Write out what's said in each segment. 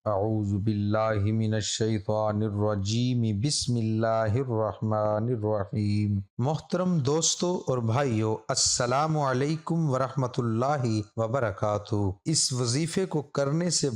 اعوذ باللہ من الشیطان الرجیم بسم اللہ الرحمن الرحیم۔ محترم دوستو اور بھائیو، السلام علیکم ورحمۃ اللہ وبرکاتہ۔ اس وظیفے کو کرنے سے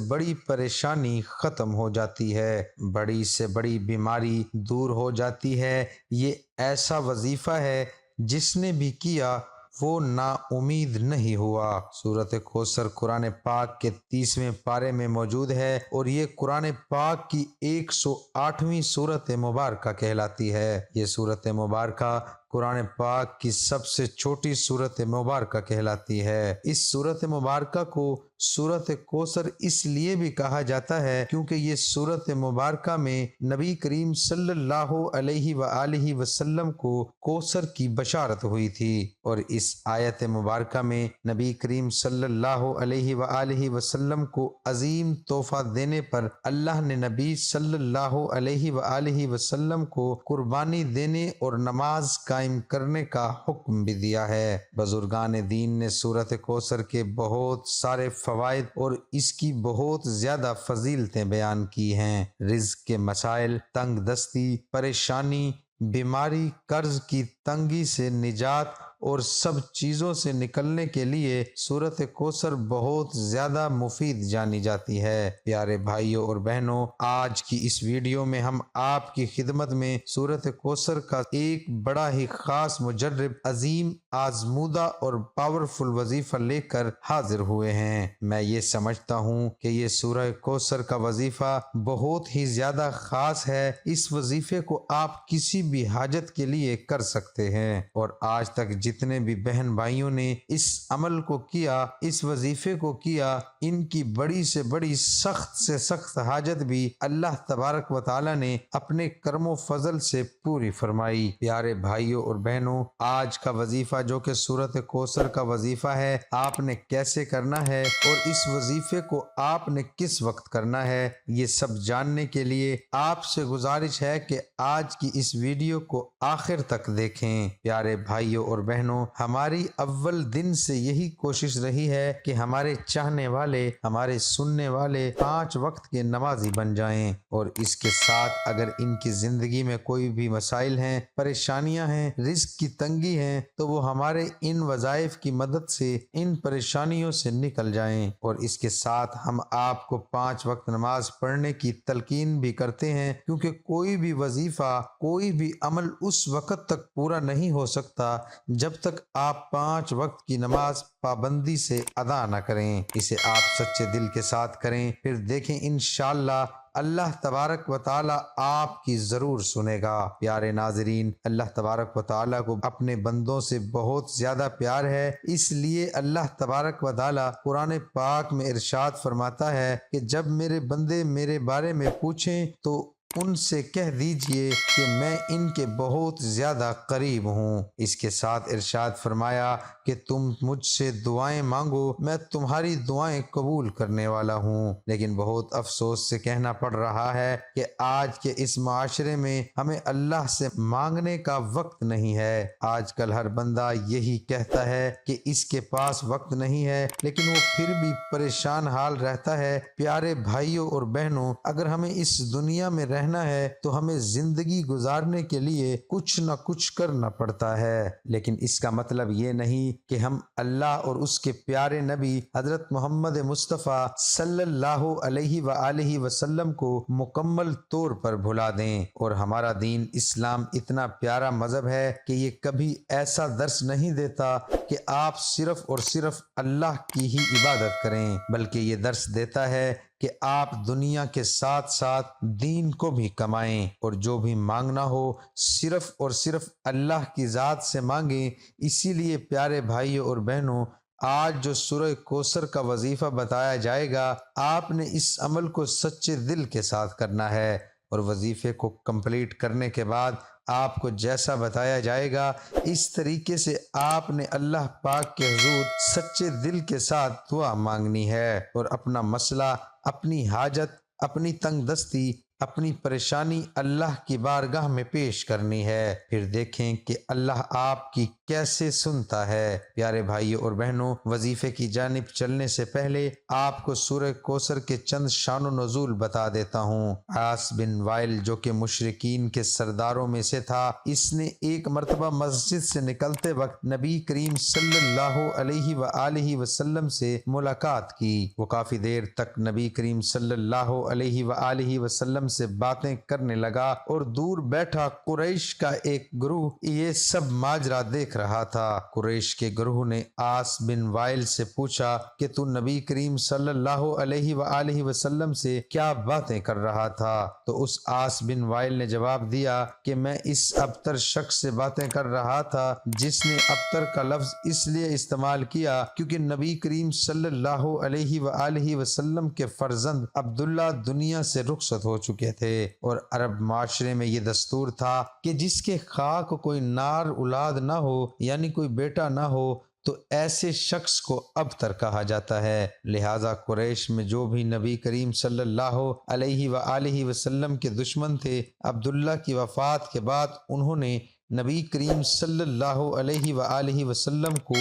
بڑی پریشانی ختم ہو جاتی ہے، بڑی سے بڑی بیماری دور ہو جاتی ہے۔ یہ ایسا وظیفہ ہے جس نے بھی کیا وہ نا امید نہیں ہوا۔ سورۃ کوثر قرآن پاک کے 30ویں پارے میں موجود ہے اور یہ قرآن پاک کی 108ویں سورۃ مبارکہ کہلاتی ہے۔ یہ سورۃ مبارکہ قرآن پاک کی سب سے چھوٹی سورۃ مبارکہ کہلاتی ہے۔ اس سورۃ مبارکہ کو سورۃ کوثر اس لیے بھی کہا جاتا ہے کیونکہ یہ سورۃ مبارکہ میں نبی کریم صلی اللہ علیہ وآلہ وسلم کو کوثر کی بشارت ہوئی تھی، اور اس آیت مبارکہ میں نبی کریم صلی اللہ علیہ وآلہ وسلم کو عظیم تحفہ دینے پر اللہ نے نبی صلی اللہ علیہ وآلہ وسلم کو قربانی دینے اور نماز قائم کرنے کا حکم بھی دیا ہے۔ بزرگان دین نے سورۃ کوثر کے بہت سارے فوائد اور اس کی بہت زیادہ فضیلتیں بیان کی ہیں۔ رزق کے مسائل، تنگ دستی، پریشانی، بیماری، قرض کی تنگی سے نجات اور سب چیزوں سے نکلنے کے لیے سورۃ کوثر بہت زیادہ مفید جانی جاتی ہے۔ پیارے بھائیوں اور بہنوں، آج کی اس ویڈیو میں ہم آپ کی خدمت میں سورۃ کوثر کا ایک بڑا ہی خاص مجرب، عظیم، آزمودہ اور پاورفل وظیفہ لے کر حاضر ہوئے ہیں۔ میں یہ سمجھتا ہوں کہ یہ سورہ کوثر کا وظیفہ بہت ہی زیادہ خاص ہے۔ اس وظیفے کو آپ کسی بھی حاجت کے لیے کر سکتے ہیں، اور آج تک جتنے بھی بہن بھائیوں نے اس عمل کو کیا، اس وظیفے کو کیا، ان کی بڑی سے بڑی سخت سے سخت حاجت بھی اللہ تبارک و تعالی نے اپنے کرم و فضل سے پوری فرمائی۔ پیارے بھائیوں اور بہنوں، آج کا وظیفہ جو کہ سورۃ کوثر کا وظیفہ ہے، آپ نے کیسے کرنا ہے اور اس وظیفے کو آپ نے کس وقت کرنا ہے، یہ سب جاننے کے لیے آپ سے گزارش ہے کہ آج کی اس ویڈیو کو آخر تک دیکھیں۔ پیارے بھائیوں اور بہنوں، ہماری اول دن سے یہی کوشش رہی ہے کہ ہمارے چاہنے والے، ہمارے سننے والے 5 وقت کے نمازی بن جائیں، اور اس کے ساتھ اگر ان کی زندگی میں کوئی بھی مسائل ہیں، پریشانیاں ہیں، رزق کی تنگی ہیں، تو وہ ہمارے ان وظائف کی مدد سے ان پریشانیوں سے نکل جائیں۔ اور اس کے ساتھ ہم آپ کو 5 وقت نماز پڑھنے کی تلقین بھی کرتے ہیں، کیونکہ کوئی بھی وظیفہ، کوئی بھی عمل اس وقت تک پورا نہیں ہو سکتا جب تک آپ 5 وقت کی نماز پابندی سے ادا نہ کریں۔ اسے آپ سچے دل کے ساتھ کریں، پھر دیکھیں انشاءاللہ اللہ تبارک و تعالی آپ کی ضرور سنے گا۔ پیارے ناظرین، اللہ تبارک و تعالی کو اپنے بندوں سے بہت زیادہ پیار ہے، اس لیے اللہ تبارک و تعالی قرآن پاک میں ارشاد فرماتا ہے کہ جب میرے بندے میرے بارے میں پوچھیں تو ان سے کہہ دیجئے کہ میں ان کے بہت زیادہ قریب ہوں۔ اس کے ساتھ ارشاد فرمایا کہ تم مجھ سے دعائیں مانگو، میں تمہاری دعائیں قبول کرنے والا ہوں۔ لیکن بہت افسوس سے کہنا پڑ رہا ہے کہ آج کے اس معاشرے میں ہمیں اللہ سے مانگنے کا وقت نہیں ہے۔ آج کل ہر بندہ یہی کہتا ہے کہ اس کے پاس وقت نہیں ہے، لیکن وہ پھر بھی پریشان حال رہتا ہے۔ پیارے بھائیوں اور بہنوں، اگر ہمیں اس دنیا میں رہنا ہے تو ہمیں زندگی گزارنے کے لیے کچھ نہ کچھ کرنا پڑتا ہے، لیکن اس کا مطلب یہ نہیں کہ ہم اللہ اور اس کے پیارے نبی حضرت محمد مصطفیٰ صلی اللہ علیہ وآلہ وسلم کو مکمل طور پر بھلا دیں۔ اور ہمارا دین اسلام اتنا پیارا مذہب ہے کہ یہ کبھی ایسا درس نہیں دیتا کہ آپ صرف اور صرف اللہ کی ہی عبادت کریں، بلکہ یہ درس دیتا ہے کہ آپ دنیا کے ساتھ ساتھ دین کو بھی کمائیں، اور جو بھی مانگنا ہو صرف اور صرف اللہ کی ذات سے مانگیں۔ اسی لیے پیارے بھائیوں اور بہنوں، آج جو سورہ کوثر کا وظیفہ بتایا جائے گا، آپ نے اس عمل کو سچے دل کے ساتھ کرنا ہے، اور وظیفے کو کمپلیٹ کرنے کے بعد آپ کو جیسا بتایا جائے گا اس طریقے سے آپ نے اللہ پاک کے حضور سچے دل کے ساتھ دعا مانگنی ہے، اور اپنا مسئلہ، اپنی حاجت، اپنی تنگ دستی اپنی پریشانی اللہ کی بارگاہ میں پیش کرنی ہے، پھر دیکھیں کہ اللہ آپ کی کیسے سنتا ہے۔ پیارے بھائیوں اور بہنوں، وظیفے کی جانب چلنے سے پہلے آپ کو سورہ کوثر کے چند شان و نزول بتا دیتا ہوں۔ عاص بن وائل جو کہ مشرکین کے سرداروں میں سے تھا، اس نے ایک مرتبہ مسجد سے نکلتے وقت نبی کریم صلی اللہ علیہ وآلہ وسلم سے ملاقات کی۔ وہ کافی دیر تک نبی کریم صلی اللہ علیہ وآلہ وسلم سے باتیں کرنے لگا اور دور بیٹھا قریش کا ایک گروہ یہ سب ماجرا دیکھ رہا تھا۔ قریش کے گروہ نے عاص بن وائل سے پوچھا کہ تو نبی کریم صلی اللہ علیہ وآلہ وسلم سے کیا باتیں کر رہا تھا؟ تو اس عاص بن وائل نے جواب دیا کہ میں اس ابتر شخص سے باتیں کر رہا تھا جس نے ابتر کا لفظ اس لیے استعمال کیا کیونکہ نبی کریم صلی اللہ علیہ وآلہ وسلم کے فرزند عبداللہ دنیا سے رخصت ہو چکے تھے، اور عرب معاشرے میں یہ دستور تھا کہ جس کے خاک کوئی نار اولاد نہ ہو، یعنی کوئی بیٹا نہ ہو، تو ایسے شخص کو ابتر کہا جاتا ہے۔ لہٰذا قریش میں جو بھی نبی کریم صلی اللہ علیہ وآلہ وسلم کے دشمن تھے، عبداللہ کی وفات کے بعد انہوں نے نبی کریم صلی اللہ علیہ وآلہ وسلم کو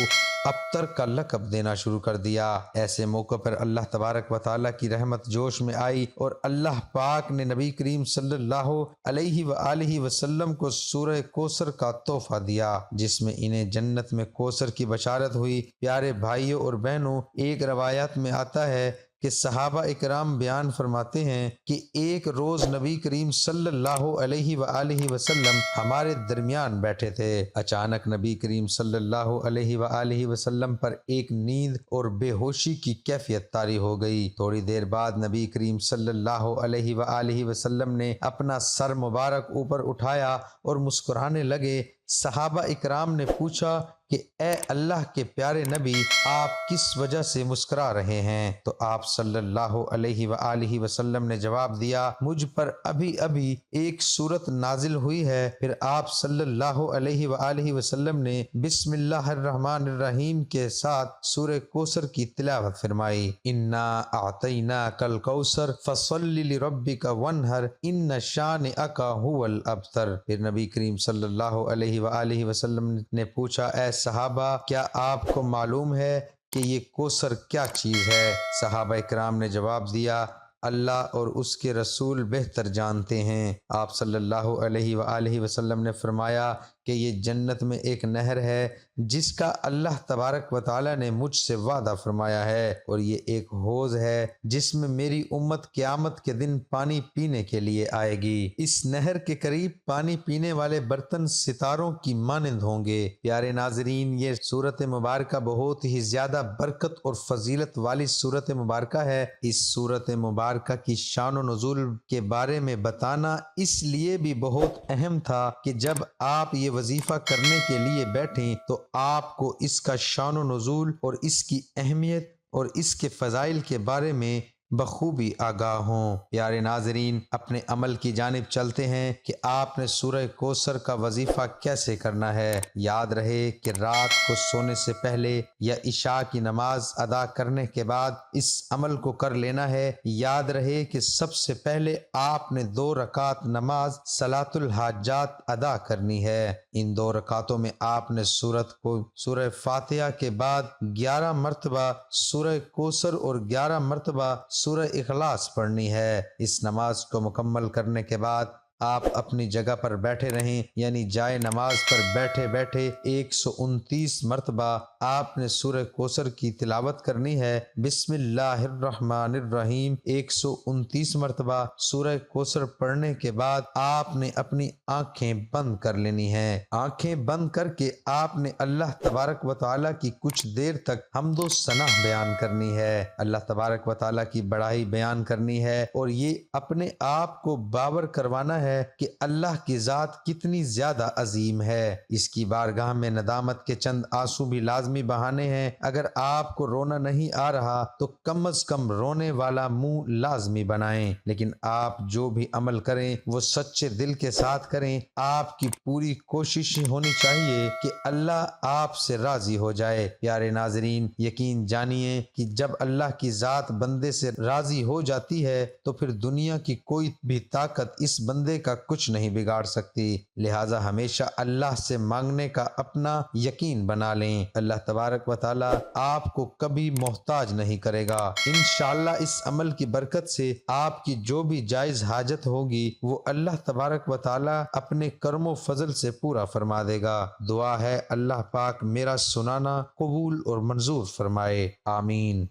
ابتر کا لقب دینا شروع کر دیا۔ ایسے موقع پر اللہ تبارک و تعالیٰ کی رحمت جوش میں آئی اور اللہ پاک نے نبی کریم صلی اللہ علیہ وآلہ وسلم کو سورہ کوثر کا تحفہ دیا جس میں انہیں جنت میں کوثر کی بشارت ہوئی۔ پیارے بھائیوں اور بہنوں، ایک روایت میں آتا ہے کہ صحابہ اکرام بیان فرماتے ہیں کہ ایک روز نبی کریم صلی اللہ علیہ وآلہ وسلم ہمارے درمیان بیٹھے تھے۔ اچانک نبی کریم صلی اللہ علیہ وآلہ وسلم پر ایک نیند اور بے ہوشی کی کیفیت طاری ہو گئی۔ تھوڑی دیر بعد نبی کریم صلی اللہ علیہ وآلہ وسلم نے اپنا سر مبارک اوپر اٹھایا اور مسکرانے لگے۔ صحابہ اکرام نے پوچھا کہ اے اللہ کے پیارے نبی، آپ کس وجہ سے مسکرا رہے ہیں؟ تو آپ صلی اللہ علیہ وآلہ وسلم نے جواب دیا، مجھ پر ابھی ابھی ایک سورت نازل ہوئی ہے۔ پھر آپ صلی اللہ علیہ وآلہ وسلم نے بسم اللہ الرحمن الرحیم کے ساتھ سورہ کوثر کی تلاوت فرمائی۔ انا اعطیناک الکوثر فصل لربک وانحر ان شانئک هو الابتر۔ پھر نبی کریم صلی اللہ علیہ وآلہ وسلم نے پوچھا، اے صحابہ، کیا آپ کو معلوم ہے کہ یہ کوثر کیا چیز ہے؟ صحابہ اکرام نے جواب دیا، اللہ اور اس کے رسول بہتر جانتے ہیں۔ آپ صلی اللہ علیہ وآلہ وسلم نے فرمایا کہ یہ جنت میں ایک نہر ہے جس کا اللہ تبارک و تعالیٰ نے مجھ سے وعدہ فرمایا ہے، اور یہ ایک حوض ہے جس میں میری امت قیامت کے دن پانی پینے کے لیے آئے گی۔ اس نہر کے قریب پانی پینے والے برتن ستاروں کی مانند ہوں گے۔ پیارے ناظرین، یہ سورت مبارکہ بہت ہی زیادہ برکت اور فضیلت والی سورت مبارکہ ہے۔ اس سورت مبارکہ کی شان و نزول کے بارے میں بتانا اس لیے بھی بہت اہم تھا کہ جب آپ یہ وظیفہ کرنے کے لیے بیٹھیں تو آپ کو اس کا شان و نزول اور اس کی اہمیت اور اس کے فضائل کے بارے میں بخوبی آگاہ ہوں۔ پیارے ناظرین، اپنے عمل کی جانب چلتے ہیں کہ آپ نے سورہ کوثر کا وظیفہ کیسے کرنا ہے۔ یاد رہے کہ رات کو سونے سے پہلے یا عشاء کی نماز ادا کرنے کے بعد اس عمل کو کر لینا ہے۔ یاد رہے کہ سب سے پہلے آپ نے 2 رکعت نماز صلاۃ الحاجات ادا کرنی ہے۔ ان 2 رکعتوں میں آپ نے سورہ فاتحہ کے بعد 11 مرتبہ سورہ کوثر اور 11 مرتبہ سورہ اخلاص پڑھنی ہے۔ اس نماز کو مکمل کرنے کے بعد آپ اپنی جگہ پر بیٹھے رہیں، یعنی جائے نماز پر بیٹھے بیٹھے 129 مرتبہ آپ نے سورہ کوثر کی تلاوت کرنی ہے۔ بسم اللہ الرحمن الرحیم 129 مرتبہ سورہ کوثر پڑھنے کے بعد آپ نے اپنی آنکھیں بند کر لینی ہیں۔ آنکھیں بند کر کے آپ نے اللہ تبارک و تعالیٰ کی کچھ دیر تک حمد و ثنا بیان کرنی ہے، اللہ تبارک و تعالیٰ کی بڑائی بیان کرنی ہے، اور یہ اپنے آپ کو باور کروانا ہے ہے کہ اللہ کی ذات کتنی زیادہ عظیم ہے۔ اس کی بارگاہ میں ندامت کے چند آنسو بھی لازمی بہانے ہیں۔ اگر آپ کو رونا نہیں آ رہا تو کم از کم رونے والا منہ لازمی بنائیں، لیکن آپ جو بھی عمل کریں وہ سچے دل کے ساتھ کریں۔ آپ کی پوری کوشش ہونی چاہیے کہ اللہ آپ سے راضی ہو جائے۔ پیارے ناظرین، یقین جانیے کہ جب اللہ کی ذات بندے سے راضی ہو جاتی ہے تو پھر دنیا کی کوئی بھی طاقت اس بندے کا کچھ نہیں بگاڑ سکتی۔ لہٰذا ہمیشہ اللہ سے مانگنے کا اپنا یقین بنا لیں۔ اللہ تبارک و تعالی آپ کو کبھی محتاج نہیں کرے گا۔ انشاءاللہ اس عمل کی برکت سے آپ کی جو بھی جائز حاجت ہوگی وہ اللہ تبارک و تعالی اپنے کرم و فضل سے پورا فرما دے گا۔ دعا ہے اللہ پاک میرا سنانا قبول اور منظور فرمائے، آمین۔